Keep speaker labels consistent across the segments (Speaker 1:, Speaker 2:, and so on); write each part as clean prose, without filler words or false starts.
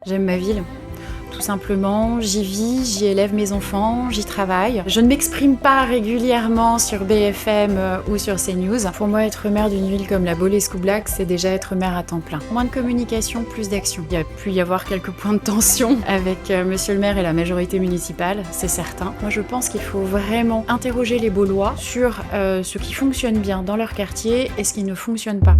Speaker 1: J'aime ma ville, tout simplement. J'y vis, j'y élève mes enfants, j'y travaille. Je ne m'exprime pas régulièrement sur BFM ou sur CNews. Pour moi, être maire d'une ville comme la Baule-Escoublac, c'est déjà être maire à temps plein. Moins de communication, plus d'action. Il y a pu y avoir quelques points de tension avec monsieur le maire et la majorité municipale, c'est certain. Moi, je pense qu'il faut vraiment interroger les Baulois sur ce qui fonctionne bien dans leur quartier et ce qui ne fonctionne pas.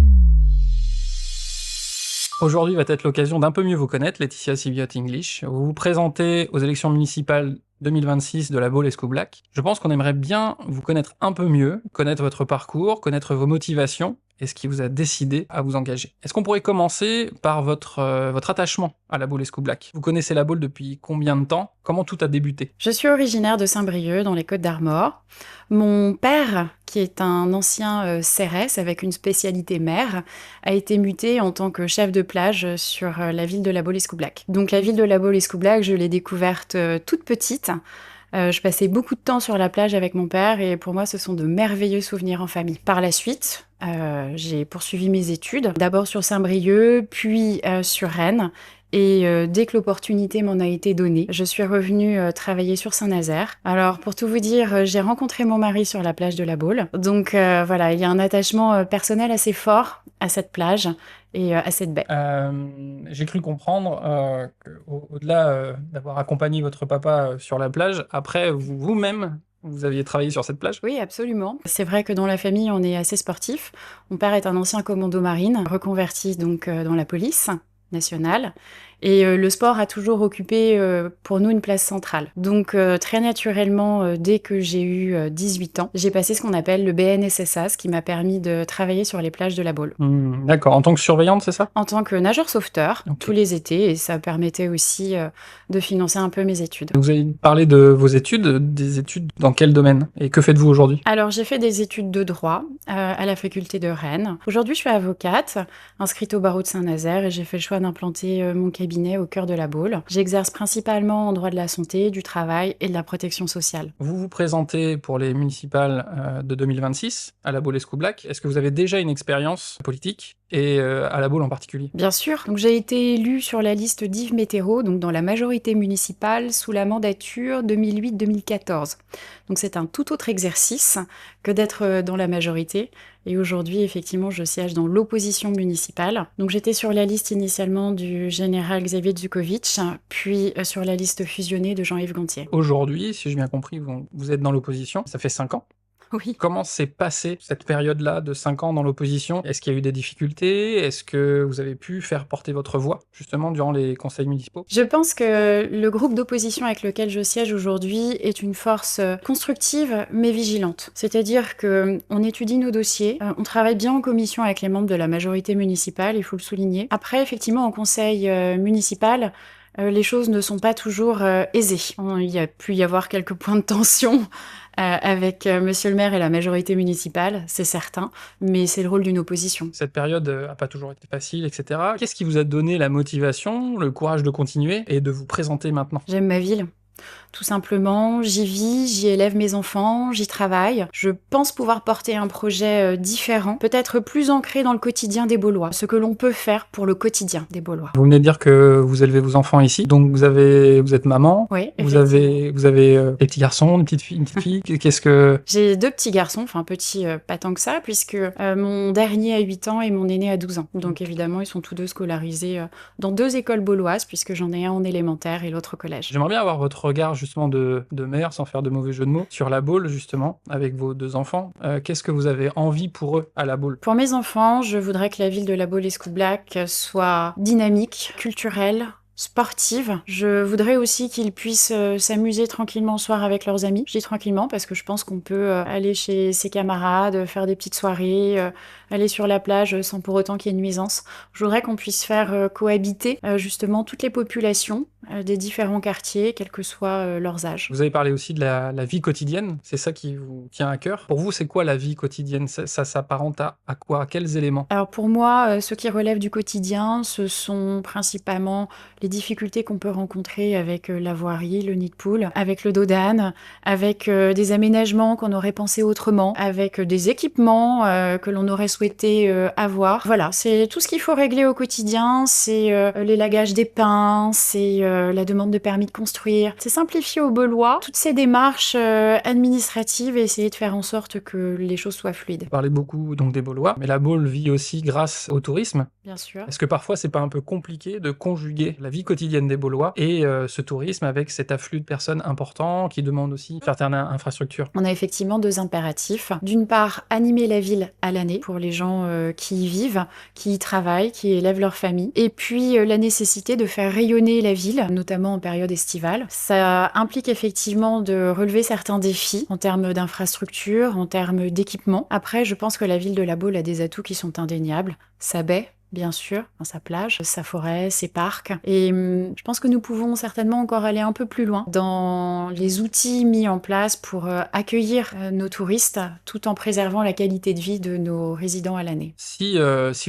Speaker 2: Aujourd'hui va être l'occasion d'un peu mieux vous connaître, Laetitia Siviot-English. Vous vous présentez aux élections municipales 2026 de la Baule-Escoublac. Je pense qu'on aimerait bien vous connaître un peu mieux, connaître votre parcours, connaître vos motivations et ce qui vous a décidé à vous engager. Est-ce qu'on pourrait commencer par votre attachement à la Baule-Escoublac? Vous connaissez la Baule depuis combien de temps? Comment tout a débuté?
Speaker 1: Je suis originaire de Saint-Brieuc, dans les Côtes-d'Armor. Mon père, qui est un ancien CRS avec une spécialité mer, a été muté en tant que chef de plage sur la ville de la Baule-Escoublac. Donc la ville de la Baule-Escoublac, je l'ai découverte toute petite. Je passais beaucoup de temps sur la plage avec mon père et pour moi, ce sont de merveilleux souvenirs en famille. Par la suite, j'ai poursuivi mes études, d'abord sur Saint-Brieuc, puis sur Rennes. Et dès que l'opportunité m'en a été donnée, je suis revenue travailler sur Saint-Nazaire. Alors, pour tout vous dire, j'ai rencontré mon mari sur la plage de la Baule. Donc voilà, il y a un attachement personnel assez fort à cette plage et à cette baie.
Speaker 2: J'ai cru comprendre qu'au-delà d'avoir accompagné votre papa sur la plage, après vous-même, vous aviez travaillé sur cette plage?
Speaker 1: Oui, absolument. C'est vrai que dans la famille, on est assez sportif. Mon père est un ancien commando marine, reconverti donc dans la police nationale. Et le sport a toujours occupé pour nous une place centrale. Donc très naturellement, dès que j'ai eu 18 ans, j'ai passé ce qu'on appelle le BNSSA, ce qui m'a permis de travailler sur les plages de la Baule.
Speaker 2: D'accord, en tant que surveillante, c'est ça?
Speaker 1: En tant que nageur sauveteur,
Speaker 2: Ok.
Speaker 1: tous les étés, et ça permettait aussi de financer un peu mes études.
Speaker 2: Vous avez parlé de vos études, des études dans quel domaine? Et que faites-vous aujourd'hui?
Speaker 1: Alors, j'ai fait des études de droit à la faculté de Rennes. Aujourd'hui, je suis avocate, inscrite au barreau de Saint-Nazaire, et j'ai fait le choix d'implanter mon cabinet au cœur de la Baule. J'exerce principalement en droit de la santé, du travail et de la protection sociale.
Speaker 2: Vous vous présentez pour les municipales de 2026 à la Baule-Escoublac. Est-ce que vous avez déjà une expérience politique et à la Baule en particulier?
Speaker 1: Bien sûr, donc j'ai été élue sur la liste d'Yves Météro, donc dans la majorité municipale, sous la mandature 2008-2014. Donc c'est un tout autre exercice que d'être dans la majorité. Et aujourd'hui, effectivement, je siège dans l'opposition municipale. Donc j'étais sur la liste initialement du général Xavier Dzukovitch, puis sur la liste fusionnée de Jean-Yves Gontier.
Speaker 2: Aujourd'hui, si j'ai bien compris, vous êtes dans l'opposition, ça fait 5 ans.
Speaker 1: Oui.
Speaker 2: Comment s'est passée cette période-là de 5 ans dans l'opposition? Est-ce qu'il y a eu des difficultés? Est-ce que vous avez pu faire porter votre voix, justement, durant les conseils municipaux?
Speaker 1: Je pense que le groupe d'opposition avec lequel je siège aujourd'hui est une force constructive mais vigilante. C'est-à-dire qu'on étudie nos dossiers, on travaille bien en commission avec les membres de la majorité municipale, il faut le souligner. Après, effectivement, en conseil municipal, les choses ne sont pas toujours aisées. Il y a pu y avoir quelques points de tension avec monsieur le maire et la majorité municipale, c'est certain, mais c'est le rôle d'une opposition.
Speaker 2: Cette période a pas toujours été facile, etc. Qu'est-ce qui vous a donné la motivation, le courage de continuer et de vous présenter maintenant?
Speaker 1: J'aime ma ville. Tout simplement, j'y vis, j'y élève mes enfants, j'y travaille. Je pense pouvoir porter un projet différent, peut-être plus ancré dans le quotidien des Baulois, ce que l'on peut faire pour le quotidien des Baulois.
Speaker 2: Vous venez de dire que vous élevez vos enfants ici, donc vous êtes maman,
Speaker 1: Oui,
Speaker 2: vous
Speaker 1: effectivement.
Speaker 2: avez des petits garçons, une petite fille, qu'est-ce que...
Speaker 1: J'ai 2 petits garçons, enfin petits pas tant que ça, puisque mon dernier a 8 ans et mon aîné a 12 ans. Donc évidemment, ils sont tous deux scolarisés dans 2 écoles bauloises, puisque j'en ai un en élémentaire et l'autre au collège.
Speaker 2: J'aimerais bien avoir votre regard justement de mère, sans faire de mauvais jeu de mots, sur la Baule justement, avec vos 2 enfants. Qu'est-ce que vous avez envie pour eux à la Baule?
Speaker 1: Pour mes enfants, je voudrais que la ville de la Baule-Escoublac soit dynamique, culturelle, sportive. Je voudrais aussi qu'ils puissent s'amuser tranquillement le soir avec leurs amis. Je dis tranquillement parce que je pense qu'on peut aller chez ses camarades, faire des petites soirées, aller sur la plage sans pour autant qu'il y ait une nuisance. Je voudrais qu'on puisse faire cohabiter justement toutes les populations des différents quartiers, quels que soient leurs âges.
Speaker 2: Vous avez parlé aussi de la vie quotidienne, c'est ça qui vous tient à cœur. Pour vous, c'est quoi la vie quotidienne? Ça s'apparente à quoi? À quels éléments?
Speaker 1: Alors pour moi, ce qui relève du quotidien, ce sont principalement les difficultés qu'on peut rencontrer avec la voirie, le nid de poule, avec le dos d'âne, avec des aménagements qu'on aurait pensé autrement, avec des équipements que l'on aurait souhaité avoir. Voilà, c'est tout ce qu'il faut régler au quotidien, c'est l'élagage des pins, c'est la demande de permis de construire. C'est simplifier au Belois toutes ces démarches administratives et essayer de faire en sorte que les choses soient fluides.
Speaker 2: Vous parlez beaucoup donc des Baulois, mais la Baule vit aussi grâce au tourisme.
Speaker 1: Bien sûr.
Speaker 2: Est-ce que parfois c'est pas un peu compliqué de conjuguer la vie quotidienne des Baulois et ce tourisme avec cet afflux de personnes important qui demandent aussi certaines infrastructures?
Speaker 1: On a effectivement 2 impératifs. D'une part, animer la ville à l'année pour les gens qui y vivent, qui y travaillent, qui élèvent leur famille. Et puis la nécessité de faire rayonner la ville, notamment en période estivale. Ça implique effectivement de relever certains défis en termes d'infrastructures, en termes d'équipement. Après, je pense que la ville de La Baule a des atouts qui sont indéniables. Sa baie, bien sûr, dans sa plage, sa forêt, ses parcs. Et je pense que nous pouvons certainement encore aller un peu plus loin dans les outils mis en place pour accueillir nos touristes tout en préservant la qualité de vie de nos résidents à l'année.
Speaker 2: Si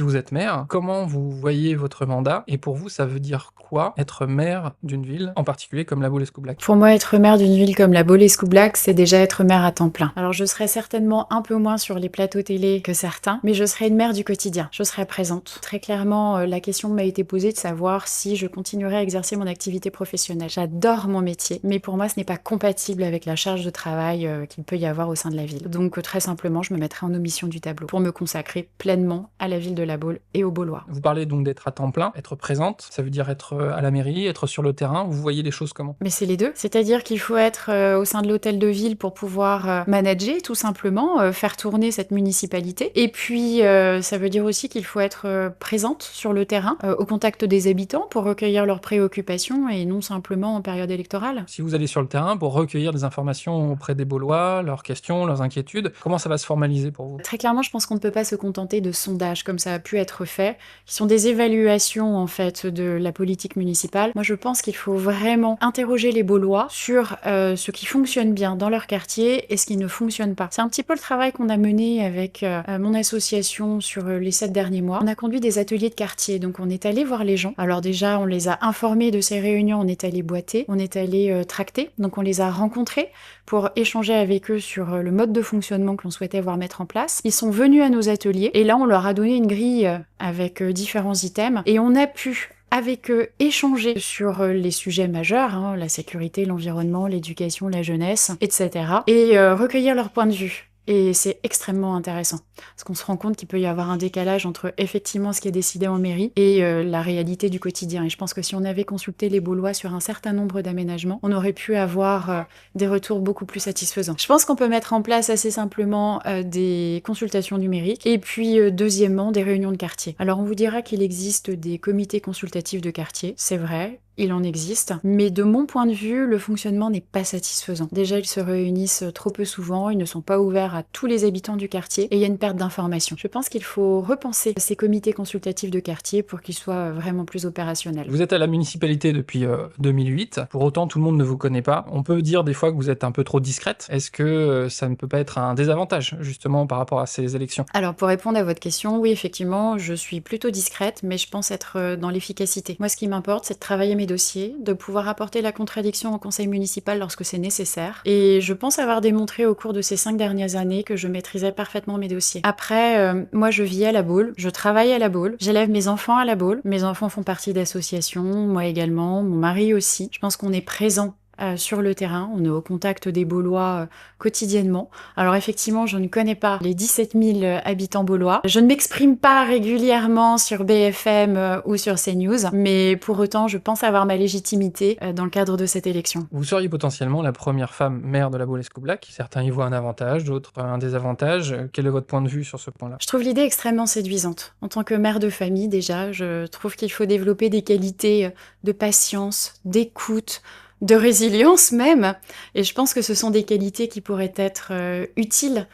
Speaker 2: vous êtes maire, comment vous voyez votre mandat? Et pour vous, ça veut dire quoi être maire d'une ville, en particulier comme La Baule-Escoublac?
Speaker 1: Pour moi, être maire d'une ville comme La Baule-Escoublac, c'est déjà être maire à temps plein. Alors je serai certainement un peu moins sur les plateaux télé que certains, mais je serai une maire du quotidien. Je serai présente. Très clairement, la question m'a été posée de savoir si je continuerais à exercer mon activité professionnelle. J'adore mon métier, mais pour moi, ce n'est pas compatible avec la charge de travail qu'il peut y avoir au sein de la ville. Donc très simplement, je me mettrai en omission du tableau pour me consacrer pleinement à la ville de La Baule et aux Baulois.
Speaker 2: Vous parlez donc d'être à temps plein, être présente, ça veut dire être à la mairie, être sur le terrain. Vous voyez les choses comment?
Speaker 1: Mais c'est les deux. C'est-à-dire qu'il faut être au sein de l'hôtel de ville pour pouvoir manager, tout simplement, faire tourner cette municipalité. Et puis, ça veut dire aussi qu'il faut être présente sur le terrain, au contact des habitants pour recueillir leurs préoccupations et non simplement en période électorale.
Speaker 2: Si vous allez sur le terrain pour recueillir des informations auprès des Baulois, leurs questions, leurs inquiétudes, comment ça va se formaliser pour vous?
Speaker 1: Très clairement, je pense qu'on ne peut pas se contenter de sondages comme ça a pu être fait, qui sont des évaluations en fait de la politique municipale. Moi, je pense qu'il faut vraiment interroger les Baulois sur ce qui fonctionne bien dans leur quartier et ce qui ne fonctionne pas. C'est un petit peu le travail qu'on a mené avec mon association sur les 7 derniers mois. On a conduit des ateliers de quartier, donc on est allé voir les gens. Alors déjà, on les a informés de ces réunions, on est allé boiter, on est allé tracter, donc on les a rencontrés pour échanger avec eux sur le mode de fonctionnement que l'on souhaitait voir mettre en place. Ils sont venus à nos ateliers et là on leur a donné une grille avec différents items et on a pu avec eux échanger sur les sujets majeurs, hein, la sécurité, l'environnement, l'éducation, la jeunesse, etc. et recueillir leur point de vue. Et c'est extrêmement intéressant, parce qu'on se rend compte qu'il peut y avoir un décalage entre effectivement ce qui est décidé en mairie et la réalité du quotidien. Et je pense que si on avait consulté les Baulois sur un certain nombre d'aménagements, on aurait pu avoir des retours beaucoup plus satisfaisants. Je pense qu'on peut mettre en place assez simplement des consultations numériques et puis deuxièmement des réunions de quartier. Alors on vous dira qu'il existe des comités consultatifs de quartier, c'est vrai. Il en existe, mais de mon point de vue, le fonctionnement n'est pas satisfaisant. Déjà, ils se réunissent trop peu souvent, ils ne sont pas ouverts à tous les habitants du quartier, et il y a une perte d'information. Je pense qu'il faut repenser ces comités consultatifs de quartier pour qu'ils soient vraiment plus opérationnels.
Speaker 2: Vous êtes à la municipalité depuis 2008, pour autant tout le monde ne vous connaît pas. On peut dire des fois que vous êtes un peu trop discrète. Est-ce que ça ne peut pas être un désavantage, justement, par rapport à ces élections?
Speaker 1: Alors, pour répondre à votre question, oui, effectivement, je suis plutôt discrète, mais je pense être dans l'efficacité. Moi, ce qui m'importe, c'est de travailler mes dossiers, de pouvoir apporter la contradiction au conseil municipal lorsque c'est nécessaire. Et je pense avoir démontré au cours de ces 5 dernières années que je maîtrisais parfaitement mes dossiers. Après, moi, je vis à La Baule, je travaille à La Baule, j'élève mes enfants à La Baule. Mes enfants font partie d'associations, moi également, mon mari aussi. Je pense qu'on est présent sur le terrain, on est au contact des Baulois quotidiennement. Alors effectivement, je ne connais pas les 17 000 habitants baulois. Je ne m'exprime pas régulièrement sur BFM ou sur CNews, mais pour autant, je pense avoir ma légitimité dans le cadre de cette élection.
Speaker 2: Vous seriez potentiellement la première femme maire de La Baule-Escoublac. Certains y voient un avantage, d'autres un désavantage. Quel est votre point de vue sur ce point-là?
Speaker 1: Je trouve l'idée extrêmement séduisante. En tant que mère de famille, déjà, je trouve qu'il faut développer des qualités de patience, d'écoute, de résilience même, et je pense que ce sont des qualités qui pourraient être utiles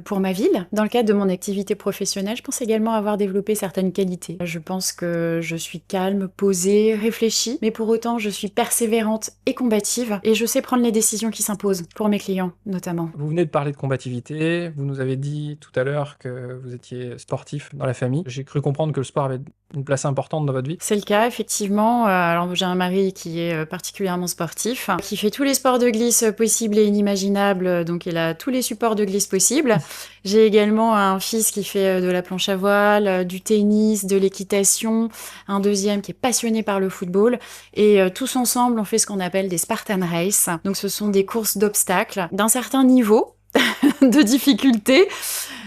Speaker 1: pour ma ville. Dans le cadre de mon activité professionnelle, je pense également avoir développé certaines qualités. Je pense que je suis calme, posée, réfléchie, mais pour autant, je suis persévérante et combative, et je sais prendre les décisions qui s'imposent, pour mes clients notamment.
Speaker 2: Vous venez de parler de combativité, vous nous avez dit tout à l'heure que vous étiez sportif dans la famille. J'ai cru comprendre que le sport avait une place importante dans votre vie.
Speaker 1: C'est le cas, effectivement. Alors, j'ai un mari qui est particulièrement sportif, qui fait tous les sports de glisse possibles et inimaginables, donc il a tous les supports de glisse possibles. J'ai également un fils qui fait de la planche à voile, du tennis, de l'équitation, un deuxième qui est passionné par le football, et tous ensemble, on fait ce qu'on appelle des Spartan Race. Donc, ce sont des courses d'obstacles d'un certain niveau de difficulté.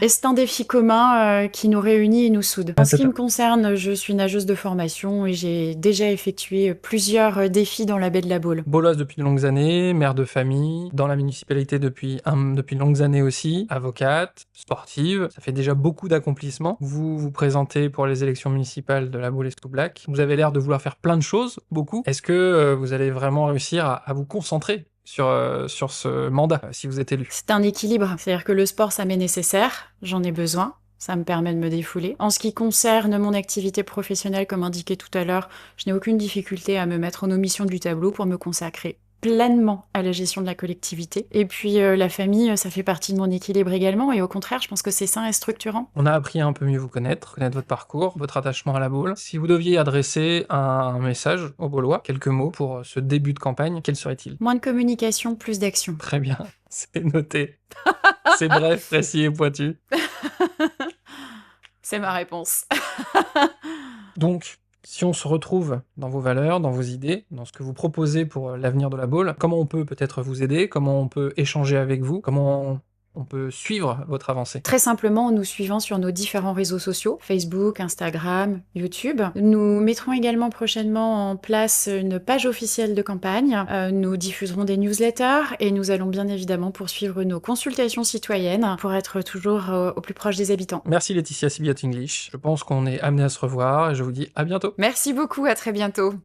Speaker 1: Et c'est un défi commun qui nous réunit et nous soude. En ce qui me concerne, je suis nageuse de formation et j'ai déjà effectué plusieurs défis dans la baie de la Baule.
Speaker 2: Bauloise depuis de longues années, mère de famille, dans la municipalité depuis de longues années aussi, avocate, sportive, ça fait déjà beaucoup d'accomplissements. Vous vous présentez pour les élections municipales de la Baule-Escoublac. Vous avez l'air de vouloir faire plein de choses, beaucoup. Est-ce que vous allez vraiment réussir à vous concentrer sur ce mandat, si vous êtes élu?
Speaker 1: C'est un équilibre, c'est-à-dire que le sport, ça m'est nécessaire, j'en ai besoin, ça me permet de me défouler. En ce qui concerne mon activité professionnelle, comme indiqué tout à l'heure, je n'ai aucune difficulté à me mettre en omission du tableau pour me consacrer pleinement à la gestion de la collectivité. Et puis la famille, ça fait partie de mon équilibre également, et au contraire, je pense que c'est sain et structurant.
Speaker 2: On a appris à un peu mieux vous connaître votre parcours, votre attachement à la Baule. Si vous deviez adresser un message aux Baulois, quelques mots pour ce début de campagne, quel serait-il?
Speaker 1: Moins de communication, plus d'action.
Speaker 2: Très bien, c'est noté. C'est bref, précis et pointu.
Speaker 1: C'est ma réponse.
Speaker 2: Donc, si on se retrouve dans vos valeurs, dans vos idées, dans ce que vous proposez pour l'avenir de la Baule, comment on peut peut-être vous aider? Comment on peut échanger avec vous? Comment on peut suivre votre avancée?
Speaker 1: Très simplement en nous suivant sur nos différents réseaux sociaux, Facebook, Instagram, YouTube. Nous mettrons également prochainement en place une page officielle de campagne. Nous diffuserons des newsletters et nous allons bien évidemment poursuivre nos consultations citoyennes pour être toujours au plus proche des habitants.
Speaker 2: Merci Laetitia Sibiot English. Je pense qu'on est amené à se revoir et je vous dis à bientôt.
Speaker 1: Merci beaucoup, à très bientôt.